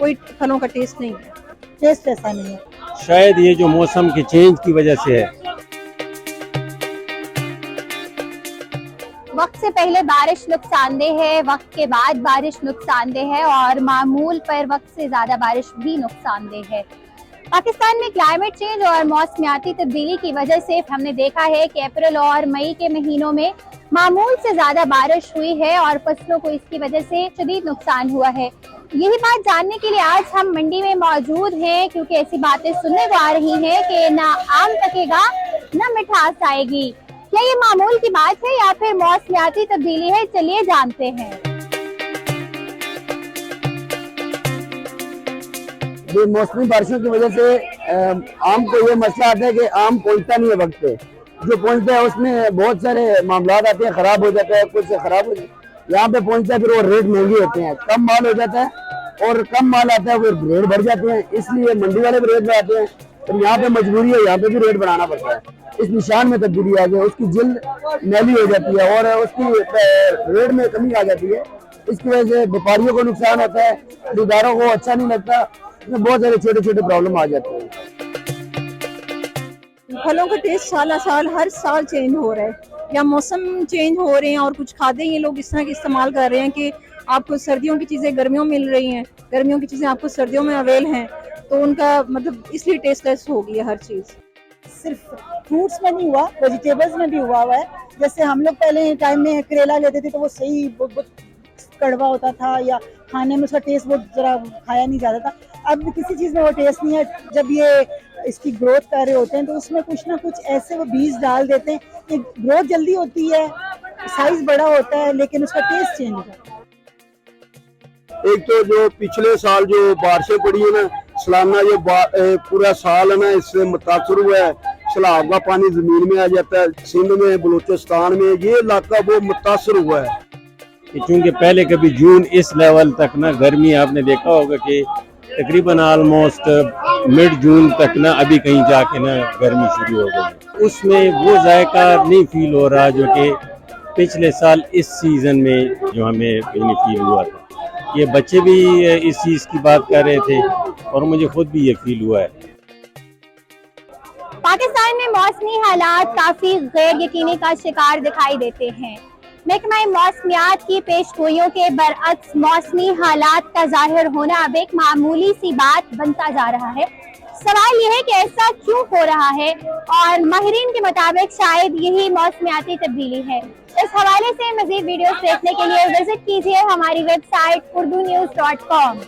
कोई फलों का टेस्ट नहीं है, टेस्ट ऐसा नहीं है। शायद ये जो मौसम के चेंज की वजह से है। वक्त से पहले बारिश नुकसानदेह है, वक्त के बाद बारिश नुकसानदेह है और मामूल पर वक्त से ज्यादा बारिश भी नुकसानदेह है। पाकिस्तान में क्लाइमेट चेंज और मौसमियाती तब्दीली की वजह से हमने देखा है कि अप्रैल और मई के महीनों में मामूल से ज्यादा बारिश हुई है और फसलों को इसकी वजह से शदीद नुकसान हुआ है। यही बात जानने के लिए आज हम मंडी में मौजूद हैं, क्योंकि ऐसी बातें सुनने को आ रही हैं कि ना आम पकेगा ना मिठास आएगी। क्या ये मामूल की बात है या फिर मौसमियाती तब्दीली है? चलिए जानते हैं। ये मौसमी बारिशों की वजह से आम को ये मसला आता है कि आम पहुंचता नहीं है वक्त पे। जो पहुंचता है उसमें बहुत सारे मामला आते हैं, खराब हो जाता है, कुछ खराब हो जाता है। यहाँ पे पहुंचता है फिर वो रेट महंगे होते हैं, कम माल हो जाता है और कम माल आता है फिर रेट बढ़ जाते हैं, इसलिए मंडी वाले भी रेट बढ़ाते हैं। और यहाँ पे मजबूरी है, यहाँ पे भी रेट बढ़ाना पड़ता है। इस निशान में तब्दीली आ गई, उसकी जिल्द मैली हो जाती है और उसकी रेट में कमी आ जाती है। इसकी वजह से व्यापारियों को नुकसान होता है, खरीदारों को अच्छा नहीं लगता, इसमें बहुत सारे छोटे छोटे प्रॉब्लम आ जाते हैं। फलों का टेस्ट साल साल हर साल चेंज हो रहा है, या मौसम चेंज हो रहे हैं और कुछ खाते ये लोग इस तरह के इस्तेमाल कर रहे हैं कि आपको सर्दियों की चीज़ें गर्मियों में मिल रही हैं, गर्मियों की चीज़ें आपको सर्दियों में अवेल हैं, तो उनका मतलब इसलिए टेस्टलेस हो गई है हर चीज़। सिर्फ फ्रूट्स में नहीं हुआ, वेजिटेबल्स में भी हुआ है। जैसे हम लोग पहले टाइम में करेला लेते थे तो वो सही बहुत कड़वा होता था या खाने में उसका टेस्ट बहुत जरा खाया नहीं जाता था। अब किसी चीज़ में वो टेस्ट नहीं है। जब ये इसकी ग्रोथ कर रहे होते हैं तो उसमें कुछ ना कुछ ऐसे वो बीज डाल देते हैं कि ग्रोथ जल्दी होती है, साइज बड़ा होता है, लेकिन उसका टेस्ट चेंज होता है। एक तो जो पिछले साल जो बारिशें पड़ी है ना, सालाना जो पूरा साल है ना, इससे मुतासर हुआ है। सैलाब का पानी जमीन में आ जाता है, सिंध में, बलूचिस्तान में, ये इलाका वो मुतासर हुआ है। क्योंकि पहले कभी जून इस लेवल तक ना गर्मी, आपने देखा होगा कि तकरीबन ऑलमोस्ट मिड जून तक ना अभी कहीं जाके ना गर्मी शुरू हो गई। उसमें वो जायका नहीं फील हो रहा जो कि पिछले साल इस सीजन में जो हमें कहीं फील हुआ था। ये बच्चे भी इस चीज़ की बात कर रहे थे और मुझे खुद भी ये फील हुआ है। पाकिस्तान में मौसमी हालात काफी गैर यकीनी का शिकार दिखाई देते हैं। महकमा मौसमियात की पेशगोइयों के बरअक्स मौसमी हालात का जाहिर होना अब एक मामूली सी बात बनता जा रहा है। सवाल यह है कि ऐसा क्यों हो रहा है और माहिरीन के मुताबिक शायद यही मौसमियाती तब्दीली है। इस हवाले से मजीद वीडियोस देखने के लिए विजिट कीजिए हमारी वेबसाइट urdunews.com।